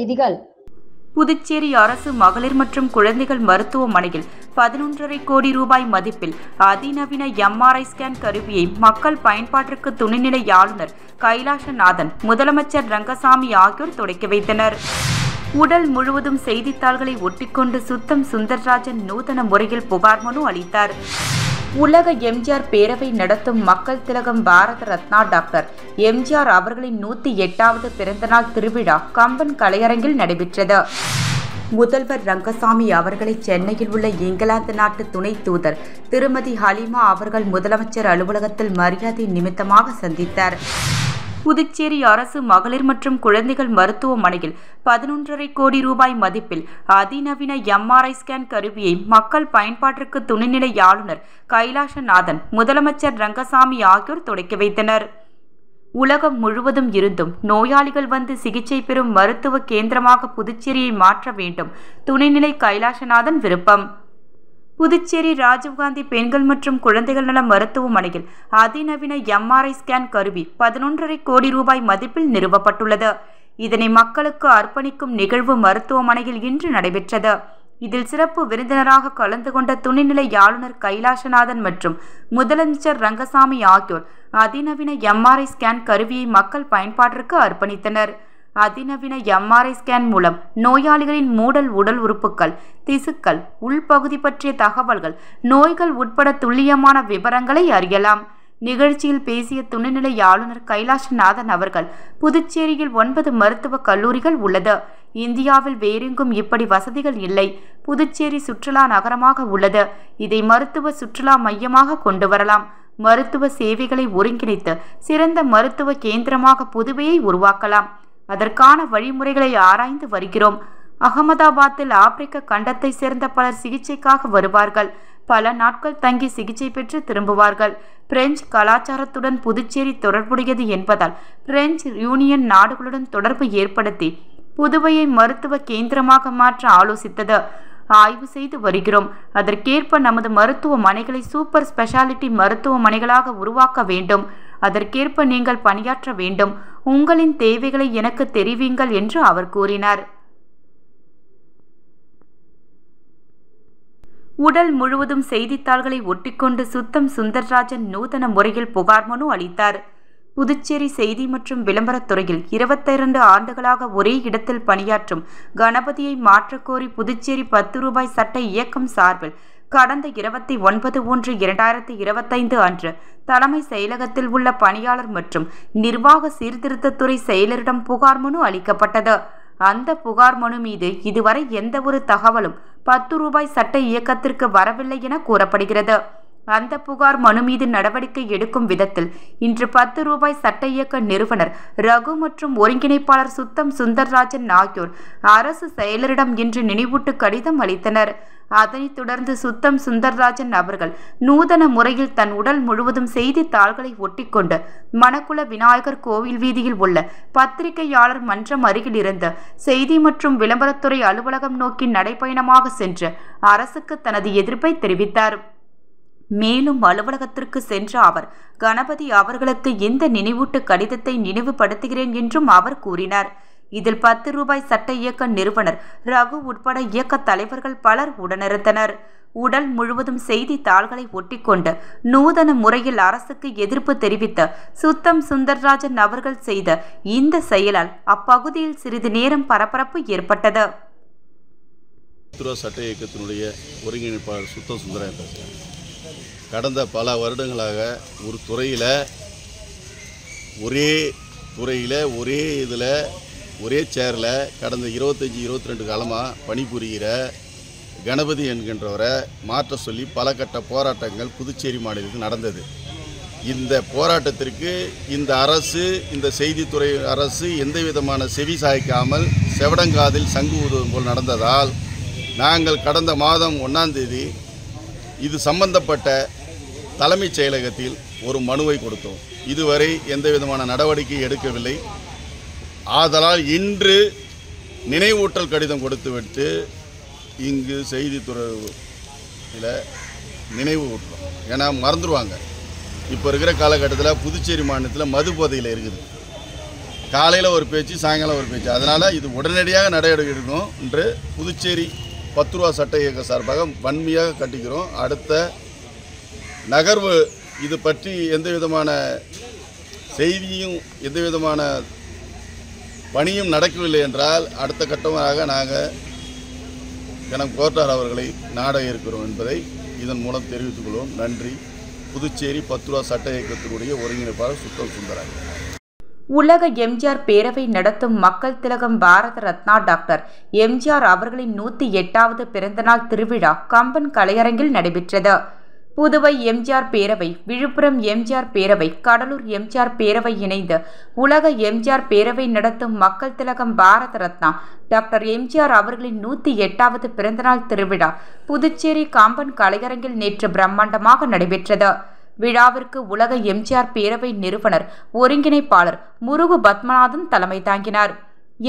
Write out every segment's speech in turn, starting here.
செய்திகள். புதுச்சேரி அரசு மகளிர் மற்றும் குழந்தைகள் மருத்துவமனையில் 11.5 கோடி ரூபாய் மதிப்பில் அதிநவீன MRI ஸ்கேன் கருவியை மக்கள் பயன்பாட்டிற்கு துணைநிலை ஆளுநர் கைலாசநாதன், முதலமைச்சர் ரங்கசாமி ஆகியோர் தொடக்கி வைத்தனர். உடல் முழுவதும் செய்தித்தாள்களை ஒட்டிக்கொண்டு சுத்தம் சுந்தர்ராஜன் நூதன முறையில் புகார் மனு அளித்தார். உலக எம்ஜிஆர் பேரவை நடத்தும் மக்கள் திலகம் பாரத ரத்னா டாக்டர் எம்ஜிஆர் அவர்களின் 108வது பிறந்தநாள் திருவிழா கம்பன் கலையரங்கில் நடைபெற்றது. முதல்வர் ரங்கசாமி அவர்களை சென்னையில் உள்ள இங்கிலாந்து நாட்டு துணை தூதர் திருமதி ஹலீமா அவர்கள் முதலமைச்சர் அலுவலகத்தில் மரியாதை நிமித்தமாக சந்தித்தார். புதுச்சேரி அரசு மகளிர் மற்றும் குழந்தைகள் மருத்துவமனையில் 11.5 கோடி ரூபாய் மதிப்பில் அதிநவீன MRI ஸ்கேன் கருவியை மக்கள் பயன்பாட்டிற்கு துணைநிலை ஆளுநர் கைலாசநாதன், முதலமைச்சர் ரங்கசாமி ஆகியோர் தொடக்கி வைத்தனர். உலகம் முழுவதும் இருந்தும் நோயாளிகள் வந்து சிகிச்சை பெறும் மருத்துவ கேந்திரமாக புதுச்சேரியை மாற்ற வேண்டும் துணைநிலை கைலாசநாதன் விருப்பம். புதுச்சேரி ராஜீவ்காந்தி பெண்கள் மற்றும் குழந்தைகள் நல மருத்துவமனையில் அதிநவீன MRI ஸ்கேன் கருவி 11.5 கோடி ரூபாய் மதிப்பில் நிறுவப்பட்டுள்ளது. இதனை மக்களுக்கு அர்ப்பணிக்கும் நிகழ்வு மருத்துவமனையில் இன்று நடைபெற்றது. இதில் சிறப்பு விருந்தினராக கலந்து கொண்ட துணைநிலை ஆளுநர் கைலாசநாதன் மற்றும் முதலமைச்சர் ரங்கசாமி ஆகியோர் அதிநவீன MRI ஸ்கேன் கருவியை மக்கள் பயன்பாட்டிற்கு அர்ப்பணித்தனர். அதிநவீன MRI ஸ்கேன் மூலம் நோயாளிகளின் மூடல் உடல் உறுப்புகள், திசுக்கள், உள்பகுதி பற்றிய தகவல்கள், நோய்கள் உட்பட துல்லியமான விவரங்களை அறியலாம். நிகழ்ச்சியில் பேசிய துணைநிலை ஆளுநர் கைலாசநாதன் அவர்கள், புதுச்சேரியில் 9 மருத்துவக் கல்லூரிகள் உள்ளது. இந்தியாவில் வேறெங்கும் இப்படி வசதிகள் இல்லை. புதுச்சேரி சுற்றுலா நகரமாக உள்ளது. இதை மருத்துவ சுற்றுலா மையமாக கொண்டு வரலாம். மருத்துவ சேவைகளை ஒருங்கிணைத்து சிறந்த மருத்துவ கேந்திரமாக புதுவையை உருவாக்கலாம். அதற்கான வழிமுறைகளை ஆராய்ந்து வருகிறோம். அகமதாபாத்தில் ஆப்பிரிக்க கண்டத்தை சேர்ந்த பலர் சிகிச்சைக்காக வருவார்கள். பல நாட்கள் தங்கி சிகிச்சை பெற்று திரும்புவார்கள். பிரெஞ்சு கலாச்சாரத்துடன் புதுச்சேரி தொடர்புடையது என்பதால் பிரெஞ்சு யூனியன் நாடுகளுடன் தொடர்பு ஏற்படுத்தி புதுவையை மருத்துவ கேந்திரமாக மாற்ற ஆலோசித்தது. ஆய்வு செய்து வருகிறோம். அதற்கேற்ப நமது மருத்துவமனைகளை சூப்பர் ஸ்பெஷாலிட்டி மருத்துவமனைகளாக உருவாக்க வேண்டும். அதற்கேற்ப நீங்கள் பணியாற்ற வேண்டும். உங்களின் தேவைகளை எனக்கு தெரிவிங்கள் என்று அவர் கூறினார். உடல் முழுவதும் செய்தித்தாள்களை ஒட்டிக்கொண்டு சுத்தம் சுந்தர்ராஜன் நூதன முறையில் புகார் மனு அளித்தார். புதுச்சேரி செய்தி மற்றும் விளம்பரத்துறையில் 22 ஆண்டுகளாக ஒரே இடத்தில் பணியாற்றும் கணபதியை மாற்றக்கோரி புதுச்சேரி 10 ரூபாய் சட்ட இயக்கம் சார்பில் கடந்த 29/1/2025 அன்று தலைமை செயலகத்தில் உள்ள பணியாளர் மற்றும் நிர்வாக சீர்திருத்தத்துறை செயலரிடம் புகார் மனு அளிக்கப்பட்டது. அந்த புகார் மனு மீது இதுவரை எந்த ஒரு தகவலும் 10 ரூபாய் சட்ட இயக்கத்திற்கு வரவில்லை என கூறப்படுகிறது. அந்த புகார் மனு மீது நடவடிக்கை எடுக்கும் விதத்தில் இன்று 10 ரூபாய் சட்ட இயக்க நிறுவனர் ரகு மற்றும் ஒருங்கிணைப்பாளர் சுத்தம் சுந்தர்ராஜன் ஆகியோர் அரசு செயலரிடம் இன்று நினைவூட்டு கடிதம் அளித்தனர். அதனைத் தொடர்ந்து சுத்தம் சுந்தர்ராஜன் அவர்கள் நூதன முறையில் தன் உடல் முழுவதும் செய்தித்தாள்களை ஒட்டிக்கொண்டு மணக்குள விநாயகர் கோவில் வீதியில் உள்ள பத்திரிகையாளர் மன்றம் அருகில் இருந்த செய்தி மற்றும் விளம்பரத்துறை அலுவலகம் நோக்கி நடைபயணமாக சென்று அரசுக்கு தனது எதிர்ப்பை தெரிவித்தார். மேலும் அலுவலகத்திற்கு சென்ற அவர் கணபதி அவர்களுக்கு இந்த நினைவூட்டு கடிதத்தை நினைவுபடுத்துகிறேன் என்றும் அவர் கூறினார். இதில் 10 ரூபாய் சட்ட இயக்க நிறுவனர் ரகு உட்பட இயக்க தலைவர்கள் பலர் உடனிருந்தனர். உடல் முழுவதும் செய்தித்தாள்களை ஒட்டிக்கொண்டு நூதன முறையில் அரசுக்கு எதிர்ப்பு தெரிவித்த சுத்தம் சுந்தர்ராஜன் அவர்கள் செய்த இந்த செயலால் அப்பகுதியில் சிறிது நேரம் பரபரப்பு ஏற்பட்டது. சட்ட இயக்கத்தினுடைய ஒருங்கிணைப்பாளர் சுத்தம் சுந்தரராஜன் கடந்த பல வருடங்களாக ஒரு துறையில் ஒரே இதில் ஒரே சேரில் கடந்த 25-22 காலமாக பணிபுரிகிற கணபதி என்கின்றவரை மாற்ற சொல்லி பல கட்ட போராட்டங்கள் புதுச்சேரி மாநிலத்தில் நடந்தது. இந்த போராட்டத்திற்கு இந்த அரசு, இந்த செய்தித்துறை அரசு எந்த விதமான செவி சாய்க்காமல் செவடங்காதில் சங்கு ஊதுவது போல் நடந்ததால் நாங்கள் கடந்த மாதம் 1ஆம் தேதி இது சம்பந்தப்பட்ட தலைமைச் செயலகத்தில் ஒரு மனுவை கொடுத்தோம். இதுவரை எந்த விதமான நடவடிக்கை எடுக்கவில்லை. ஆதலால் இன்று நினைவூட்டல் கடிதம் கொடுத்துவிட்டு இங்கு செய்தித்துறையில் நினைவு ஊட்டுறோம். ஏன்னா மறந்துடுவாங்க. இப்போ இருக்கிற காலகட்டத்தில் புதுச்சேரி மாநிலத்தில் மது போதையில் இருக்குது. காலையில் ஒரு பேச்சு, சாயங்காலம் ஒரு பேச்சு. அதனால் இது உடனடியாக நடவடிக்கை எடுக்கணும் என்று புதுச்சேரி 10 ரூபா சட்ட இயக்க சார்பாக வன்மையாக கண்டிக்கிறோம். அடுத்த நகர்வு இது பற்றி எந்த விதமான செய்தியும் எந்த விதமான பணியும் நடக்கவில்லை என்றால் அடுத்த கட்டமாக நாங்கள் கனம் கோட்டார் அவர்களை நாட இருக்கிறோம் என்பதை இதன் மூலம் தெரிவித்துக் கொள்வோம். நன்றி. புதுச்சேரி 10 ரூபா சட்ட இயக்கத்தினுடைய ஒருங்கிணைப்பாளர் சுத்தம் சுந்தரன். உலக எம்ஜிஆர் பேரவை நடத்தும் மக்கள் திலகம் பாரத ரத்னா டாக்டர் எம்ஜிஆர் அவர்களின் 108வது பிறந்தநாள் திருவிழா கம்பன் கலையரங்கில் நடைபெற்றது. புதுவை எம்ஜிஆர் பேரவை, விழுப்புரம் எம்ஜிஆர் பேரவை, கடலூர் எம்ஜிஆர் பேரவை இணைந்து உலக எம்ஜிஆர் பேரவை நடத்தும் மக்கள் திலகம் பாரத ரத்னா டாக்டர் எம்ஜிஆர் அவர்களின் 108வது பிறந்தநாள் திருவிழா புதுச்சேரி கம்பன் கலையரங்கில் நேற்று பிரம்மாண்டமாக நடைபெற்றது. விழாவிற்கு உலக எம்ஜிஆர் பேரவை நிறுவனர் ஒருங்கிணைப்பாளர் முருகு பத்மநாதன் தலைமை தாங்கினார்.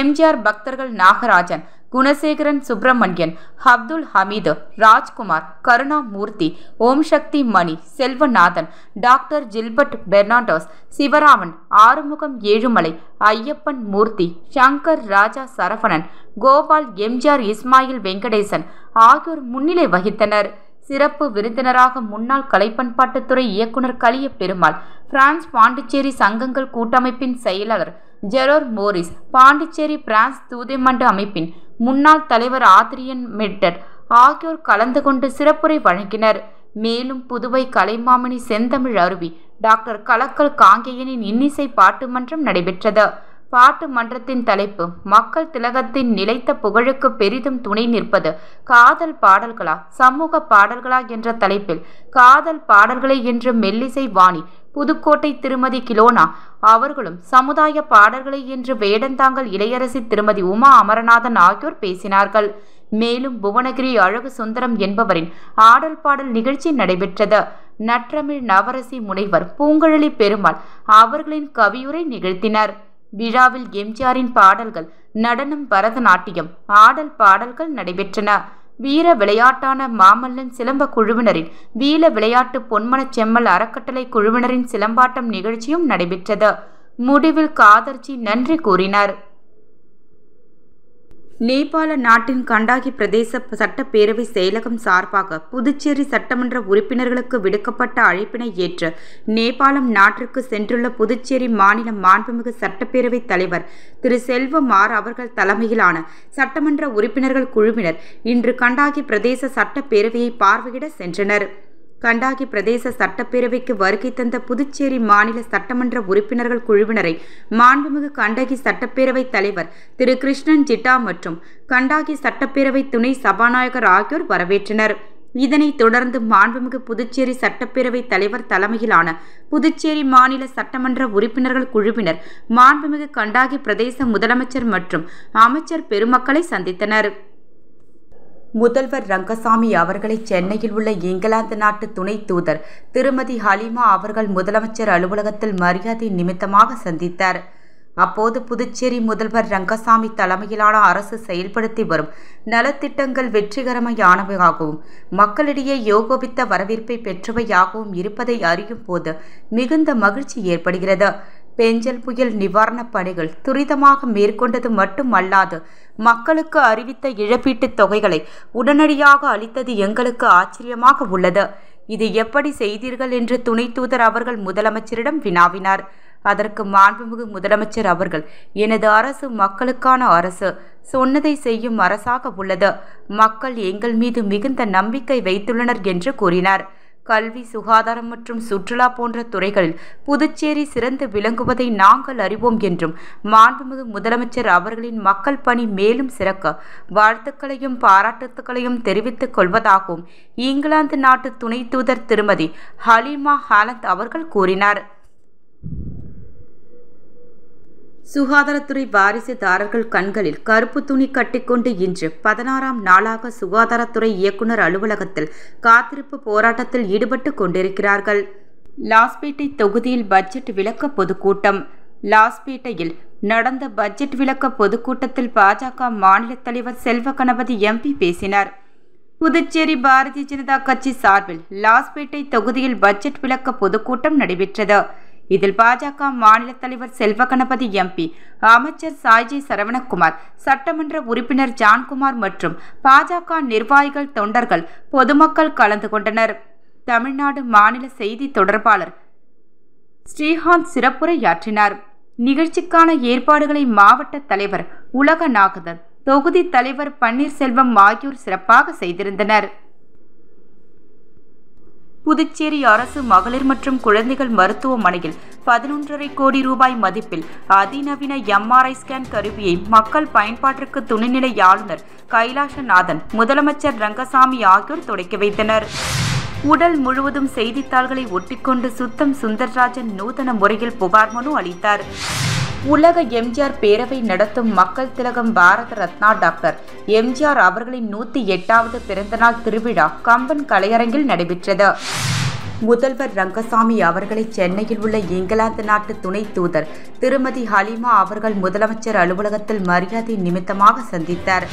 எம்ஜிஆர் பக்தர்கள் நாகராஜன், குணசேகரன், சுப்பிரமணியன், அப்துல் ஹமீது, ராஜ்குமார், கருணாமூர்த்தி, ஓம் சக்தி மணி, செல்வநாதன், டாக்டர் ஜில்பர்ட் பெர்னாண்டோஸ், சிவராமன், ஆறுமுகம் ஏழுமலை, ஐயப்பன் மூர்த்தி, சங்கர் ராஜா சரவணன், கோபால், எம்ஜிஆர் இஸ்மாயில் வெங்கடேசன் ஆகியோர் முன்னிலை வகித்தனர். சிறப்பு விருந்தினராக முன்னாள் கலைப்பண்பாட்டுத்துறை இயக்குநர் கலிய பெருமாள், பிரான்ஸ் பாண்டிச்சேரி சங்கங்கள் கூட்டமைப்பின் செயலாளர் ஜெரோர் மோரிஸ், பாண்டிச்சேரி பிரான்ஸ் தூதமண்ட அமைப்பின் முன்னாள் தலைவர் ஆத்ரியன் மெட்டட் ஆகியோர் கலந்து கொண்டு சிறப்புரை வழங்கினர். மேலும் புதுவை கலைமாமணி செந்தமிழ் அருவி டாக்டர் கலக்கல் காங்கேயனின் இன்னிசை பாட்டு மன்றம் நடைபெற்றது. பாட்டு மன்றத்தின் தலைப்பு மக்கள் திலகத்தின் நிலைத்த புகழுக்கு பெரிதும் துணை நிற்பது காதல் பாடல்களா சமூக பாடல்களா என்ற தலைப்பில் காதல் பாடல்களை என்ற மெல்லிசை வாணி புதுக்கோட்டை திருமதி கிலோனா அவர்களும், சமுதாய பாடல்களை என்று வேடந்தாங்கல் இளையரசி திருமதி உமா அமரநாதன் ஆகியோர் பேசினார்கள். மேலும் புவனகிரி அழகு சுந்தரம் என்பவரின் ஆடல் பாடல் நிகழ்ச்சி நடைபெற்றது. நற்றமிழ் நவரசி முனைவர் பூங்கழலி பெருமாள் அவர்களின் கவியுரை நிகழ்த்தினர். விழாவில் எம்ஜிஆரின் பாடல்கள், நடனம், பரதநாட்டியம், ஆடல் பாடல்கள் நடைபெற்றன. வீர விளையாட்டான மாமல்லன் சிலம்ப குழுவினரின் வீர விளையாட்டு பொன்மனச் செம்மல் அறக்கட்டளை குழுவினரின் சிலம்பாட்டம் நிகழ்ச்சியும் நடைபெற்றது. முடிவில் காதர்ஜி நன்றி கூறினார். நேபாள நாட்டின் கண்டாகி பிரதேச சட்டப்பேரவை செயலகம் சார்பாக புதுச்சேரி சட்டமன்ற உறுப்பினர்களுக்கு விடுக்கப்பட்ட அழைப்பினை ஏற்று நேபாளம் நாட்டிற்கு சென்றுள்ள புதுச்சேரி மாநில மாண்புமிகு சட்டப்பேரவை தலைவர் திரு செல்வமார் அவர்கள் தலைமையிலான சட்டமன்ற உறுப்பினர்கள் குழுவினர் இன்று கண்டாகி பிரதேச சட்டப்பேரவையை பார்வையிட சென்றனர். கண்டாகி பிரதேச சட்டப்பேரவைக்கு வருகை தந்த புதுச்சேரி மாநில சட்டமன்ற உறுப்பினர்கள் குழுவினரை மாண்புமிகு கண்டாகி சட்டப்பேரவை தலைவர் திரு கிருஷ்ணன் ஜிட்டா மற்றும் கண்டாகி சட்டப்பேரவை துணை சபாநாயகர் ஆகியோர் வரவேற்றனர். இதனைத் தொடர்ந்து மாண்புமிகு புதுச்சேரி சட்டப்பேரவை தலைவர் தலைமையிலான புதுச்சேரி மாநில சட்டமன்ற உறுப்பினர்கள் குழுவினர் மாண்புமிகு கண்டாகி பிரதேச முதலமைச்சர் மற்றும் அமைச்சர் பெருமக்களை சந்தித்தனர். முதல்வர் ரங்கசாமி அவர்களை சென்னையில் உள்ள இங்கிலாந்து நாட்டு துணை தூதர் திருமதி ஹலிமா அவர்கள் முதலமைச்சர் அலுவலகத்தில் மரியாதை நிமித்தமாக சந்தித்தார். அப்போது புதுச்சேரி முதல்வர் ரங்கசாமி தலைமையிலான அரசு செயல்படுத்தி வரும் நலத்திட்டங்கள் வெற்றிகரமானவையாகவும் மக்களிடையே யோகோபித்த வரவேற்பை பெற்றவையாகவும் இருப்பதை அறியும் போது மிகுந்த மகிழ்ச்சி ஏற்படுகிறது. பெஞ்சல் புயல் நிவாரணப் பணிகள் துரிதமாக மேற்கொண்டது மட்டுமல்லாது மக்களுக்கு அறிவித்த இழப்பீட்டுத் தொகைகளை உடனடியாக அளித்தது எங்களுக்கு ஆச்சரியமாக உள்ளது. இது எப்படி செய்தீர்கள் என்று துணை தூதர் அவர்கள் முதலமைச்சரிடம் வினாவினார். அதற்கு மாண்புமிகு முதலமைச்சர் அவர்கள், எனது அரசு மக்களுக்கான அரசு, சொன்னதை செய்யும் அரசாக உள்ளது. மக்கள் எங்கள் மீது மிகுந்த நம்பிக்கை வைத்துள்ளனர் என்று கூறினார். கல்வி, சுகாதாரம் மற்றும் சுற்றுலா போன்ற துறைகளில் புதுச்சேரி சிறந்து விளங்குவதை நாங்கள் அறிவோம் என்றும் மாண்புமிகு முதலமைச்சர் அவர்களின் மக்கள் பணி மேலும் சிறக்க வாழ்த்துக்களையும் பாராட்டுக்களையும் தெரிவித்துக் கொள்வதாகவும் இங்கிலாந்து நாட்டு துணை தூதர் திருமதி ஹலிமா ஹாலந்த் அவர்கள் கூறினார். சுகாதாரத்துறை வாரிசுதாரர்கள் கண்களில் கருப்பு துணி கட்டிக்கொண்டு இன்று 16ஆம் நாளாக சுகாதாரத்துறை இயக்குநர் அலுவலகத்தில் காத்திருப்பு போராட்டத்தில் ஈடுபட்டு கொண்டிருக்கிறார்கள். லாஸ்பேட்டை தொகுதியில் பட்ஜெட் விளக்க பொதுக்கூட்டம். லாஸ்பேட்டையில் நடந்த பட்ஜெட் விளக்க பொதுக்கூட்டத்தில் பாஜக மாநில தலைவர் செல்வ கணபதி எம்பி பேசினார். புதுச்சேரி பாரதிய ஜனதா கட்சி சார்பில் லாஸ்பேட்டை தொகுதியில் பட்ஜெட் விளக்க பொதுக்கூட்டம் நடைபெற்றது. இதில் பாஜக மாநில தலைவர் செல்வகணபதி எம்பி, அமைச்சர் சாய்ஜி சரவணகுமார், சட்டமன்ற உறுப்பினர் ஜான்குமார் மற்றும் பாஜக நிர்வாகிகள், தொண்டர்கள், பொதுமக்கள் கலந்து கொண்டனர். தமிழ்நாடு மாநில செய்தி தொடர்பாளர் ஸ்ரீகாந்த் சிறப்புரையாற்றினார். நிகழ்ச்சிக்கான ஏற்பாடுகளை மாவட்ட தலைவர் உலகநாதன், தொகுதி தலைவர் பன்னீர்செல்வம் ஆகியோர் சிறப்பாக செய்திருந்தனர். புதுச்சேரி அரசு மகளிர் மற்றும் குழந்தைகள் மருத்துவமனையில் 11.5 கோடி ரூபாய் மதிப்பில் அதிநவீன MRI ஸ்கேன் கருவியை மக்கள் பயன்பாட்டிற்கு துணைநிலை ஆளுநர் கைலாசநாதன், முதலமைச்சர் ரங்கசாமி ஆகியோர் தொடக்கி வைத்தனர். உடல் முழுவதும் செய்தித்தாள்களை ஒட்டிக்கொண்டு சுத்தம் சுந்தர்ராஜன் நூதன முறையில் புகார் மனு அளித்தார். உலக எம்ஜிஆர் பேரவை நடத்தும் மக்கள் திலகம் பாரத ரத்னா டாக்டர் எம்ஜிஆர் அவர்களின் 108வது பிறந்தநாள் திருவிழா கம்பன் கலையரங்கில் நடைபெற்றது. முதல்வர் ரங்கசாமி அவர்களை சென்னையில் உள்ள இங்கிலாந்து நாட்டு துணை தூதர் திருமதி ஹலிமா அவர்கள் முதலமைச்சர் அலுவலகத்தில் மரியாதை நிமித்தமாக சந்தித்தார்.